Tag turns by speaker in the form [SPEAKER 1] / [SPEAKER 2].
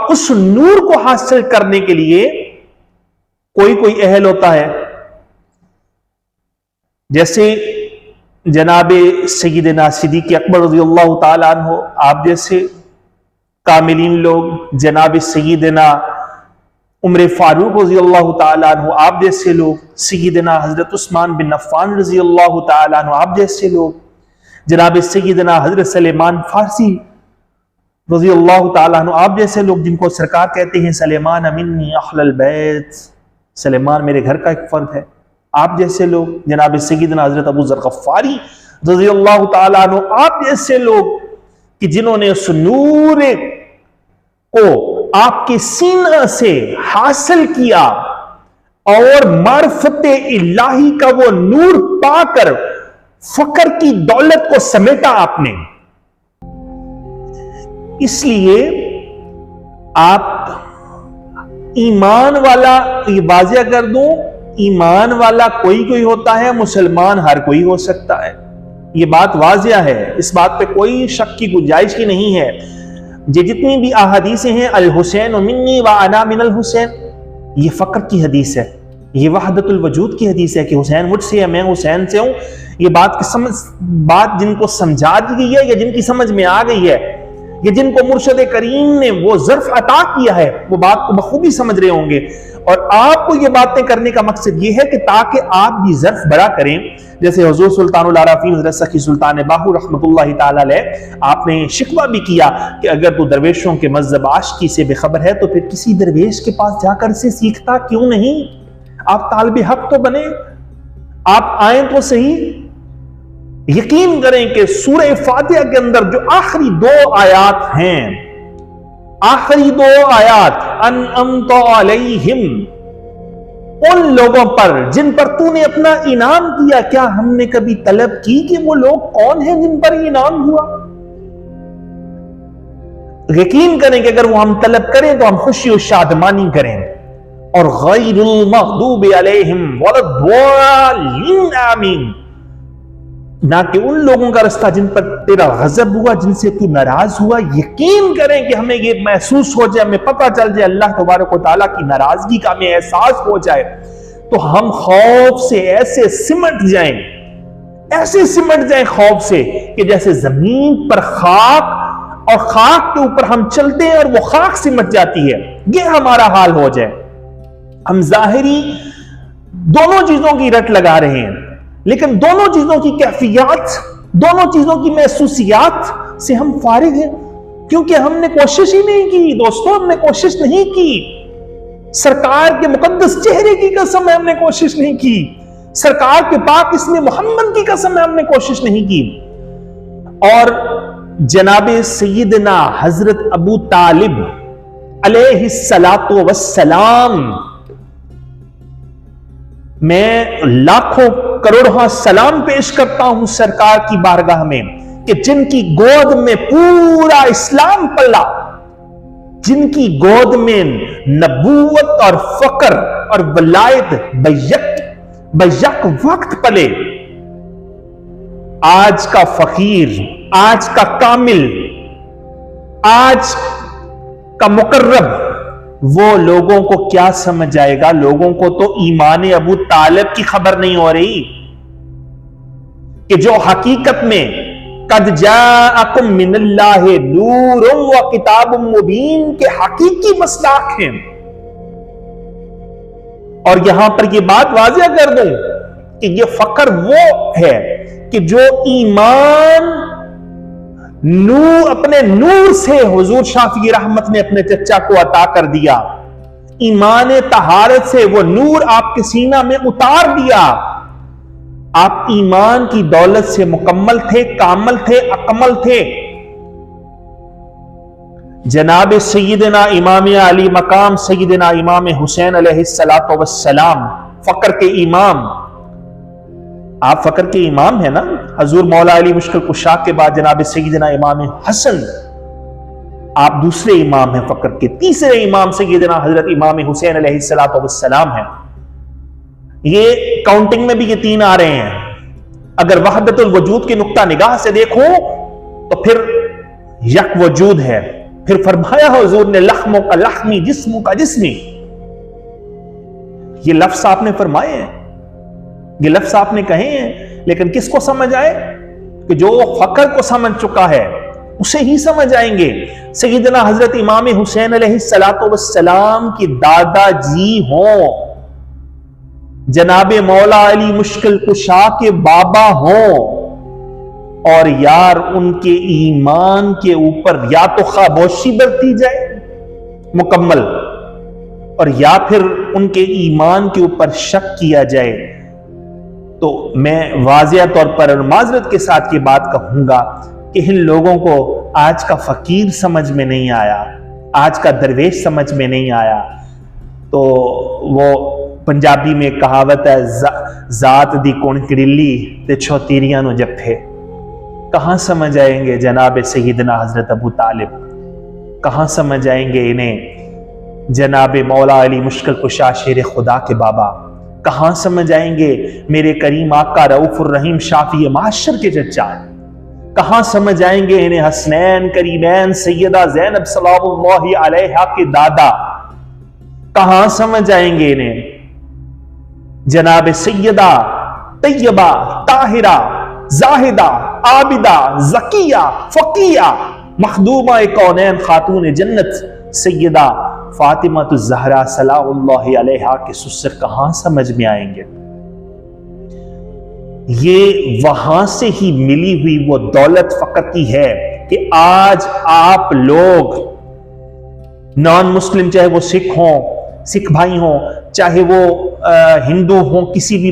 [SPEAKER 1] اس نور کو حاصل کرنے کے لیے کوئی اہل ہوتا ہے. جیسے جناب سیدنا صدیق اکبر رضی اللہ تعالیٰ عنہ، آپ جیسے کاملین لوگ، جناب سیدنا عمر فاروق رضی اللہ تعالیٰ عنہ، آپ جیسے لوگ، سیدنا حضرت عثمان بن عفان رضی اللہ تعالیٰ عنہ، آپ جیسے لوگ، جناب سیدنا حضرت سلیمان فارسی رضی اللہ تعالیٰ عنہ، آپ جیسے لوگ، جن کو سرکار کہتے ہیں سلیمان منی اہل البیت، سلیمان میرے گھر کا ایک فرد ہے، آپ جیسے لوگ، جناب سیدنا حضرت ابو ذر غفاری رضی اللہ تعالیٰ عنہ، آپ جیسے لوگ کہ جنہوں نے اس نور کو آپ کے سینہ سے حاصل کیا اور معرفت الہی کا وہ نور پا کر فقر کی دولت کو سمیٹا آپ نے. اس لیے آپ ایمان والا، یہ واضح کر دوں، ایمان والا کوئی ہوتا ہے، مسلمان ہر کوئی ہو سکتا ہے. یہ بات واضح ہے، اس بات پہ کوئی شک کی گنجائش ہی نہیں ہے. یہ جتنی بھی احادیثیں ہیں، الحسین منی وانا من الحسین، یہ فقر کی حدیث ہے، یہ وحدت الوجود کی حدیث ہے کہ حسین مجھ سے ہے، میں حسین سے ہوں. یہ بات جن کو سمجھا دی گئی ہے یا جن کی سمجھ میں آ گئی ہے، یہ جن کو مرشد کریم نے وہ ظرف عطا کیا ہے، وہ بات کو بخوبی سمجھ رہے ہوں گے. اور آپ کو یہ باتیں کرنے کا مقصد یہ ہے کہ تاکہ آپ بھی ظرف بڑا کریں. جیسے حضور سلطان العارفین حضرت سخی سلطان باہو رحمت اللہ تعالی علیہ، آپ نے شکوہ بھی کیا کہ اگر تو درویشوں کے مذہب عاشقی سے بے خبر ہے تو پھر کسی درویش کے پاس جا کر سے سیکھتا کیوں نہیں؟ آپ طالب حق تو بنے، آپ آئیں تو صحیح. یقین کریں کہ سورہ فاتحہ کے اندر جو آخری 2 آیات ہیں، آخری 2 آیات، انعمت علیہم، ان لوگوں پر جن پر تو نے اپنا انعام کیا، کیا ہم نے کبھی طلب کی کہ وہ لوگ کون ہیں جن پر انعام ہوا؟ یقین کریں کہ اگر وہ ہم طلب کریں تو ہم خوشی و شادمانی کریں. اور غیر المغضوب علیہم ولا الضالین آمین، نہ کہ ان لوگوں کا رستہ جن پر تیرا غضب ہوا، جن سے تو ناراض ہوا. یقین کریں کہ ہمیں یہ محسوس ہو جائے، ہمیں پتہ چل جائے اللہ تبارک و تعالیٰ کی ناراضگی کا ہمیں احساس ہو جائے تو ہم خوف سے ایسے سمٹ جائیں خوف سے کہ جیسے زمین پر خاک اور خاک کے اوپر ہم چلتے ہیں اور وہ خاک سمٹ جاتی ہے، یہ ہمارا حال ہو جائے. ہم ظاہری دونوں چیزوں کی رٹ لگا رہے ہیں، لیکن دونوں چیزوں کی کیفیات، دونوں چیزوں کی محسوسیات سے ہم فارغ ہیں، کیونکہ ہم نے کوشش ہی نہیں کی. دوستو، ہم نے کوشش نہیں کی. سرکار کے مقدس چہرے کی قسم ہے ہم نے کوشش نہیں کی. سرکار کے پاک اسم محمد کی قسم ہے ہم نے کوشش نہیں کی. اور جناب سیدنا حضرت ابو طالب علیہ الصلاۃ والسلام، میں لاکھوں کروڑوں سلام پیش کرتا ہوں سرکار کی بارگاہ میں کہ جن کی گود میں پورا اسلام پلا، جن کی گود میں نبوت اور فقر اور ولایت بیک وقت پلے. آج کا فقیر، آج کا کامل، آج کا مقرب، وہ لوگوں کو کیا سمجھ جائے گا؟ لوگوں کو تو ایمان ابو طالب کی خبر نہیں ہو رہی کہ جو حقیقت میں قد جاءکم من اللہ نور و کتاب مبین کے حقیقی مصداق ہیں. اور یہاں پر یہ بات واضح کر دوں کہ یہ فقر وہ ہے کہ جو ایمان اپنے نور سے حضور شافعی رحمت نے اپنے چچا کو عطا کر دیا، ایمان طہارت سے وہ نور آپ کے سینہ میں اتار دیا. آپ ایمان کی دولت سے مکمل تھے، کامل تھے، اکمل تھے. جناب سیدنا امام علی مقام سیدنا امام حسین علیہ السلام، فقر کے امام. آپ فقر کے امام ہیں نا. حضور مولا علی مشکل کشا کے بعد جناب سیدنا امام حسن، آپ دوسرے امام ہیں فقر کے. تیسرے امام سیدنا حضرت امام حسین علیہ السلام ہیں. یہ کاؤنٹنگ میں بھی یہ 3 آ رہے ہیں. اگر وحدت الوجود کے نقطہ نگاہ سے دیکھو تو پھر یک وجود ہے، پھر فرمایا حضور نے لحموں کا لحمی جسموں کا جسمی. یہ لفظ آپ نے فرمائے ہیں, یہ لفظ آپ نے کہے ہیں, لیکن کس کو سمجھ آئے؟ کہ جو فقر کو سمجھ چکا ہے اسے ہی سمجھ آئیں گے. سیدنا حضرت امام حسین علیہ السلام کی دادا جی ہوں, جناب مولا علی مشکل کشا کے بابا ہوں, اور یار ان کے ایمان کے اوپر یا تو خاموشی برتی جائے مکمل, اور یا پھر ان کے ایمان کے اوپر شک کیا جائے, تو میں واضح طور پر اور معذرت کے ساتھ یہ بات کہوں گا کہ ان لوگوں کو آج کا فقیر سمجھ میں نہیں آیا, آج کا درویش سمجھ میں نہیں آیا. تو وہ پنجابی میں کہاوت ہے, ذات دی کونکڑلی تے چھوتیریاں نو جپھے. کہاں سمجھ آئیں گے جناب سیدنا حضرت ابو طالب, کہاں سمجھ آئیں گے انہیں جناب مولا علی مشکل کشا شیر خدا کے بابا, کہاں سمجھ آئیں گے میرے کریم آقا رؤوف الرحیم شافی معاشر کے چچا, کہاں سمجھ آئیں گے انہیں حسنین کریمین سیدہ زینب سلام اللہ علیہا کے دادا, کہاں سمجھ آئیں گے انہیں جناب سیدہ طیبہ طاہرہ زاہدہ عابدہ زکیہ فقیہ مخدومہ کونین خاتون جنت سیدہ فاطمہ الزہرا سلام اللہ علیہا کے سسر کہاں سمجھ میں آئیں گے؟ یہ وہاں سے ہی ملی ہوئی وہ دولت فقط کی ہے کہ آج آپ لوگ نان مسلم, چاہے وہ سکھ ہوں, سکھ بھائی ہوں, چاہے وہ ہندو ہوں, کسی بھی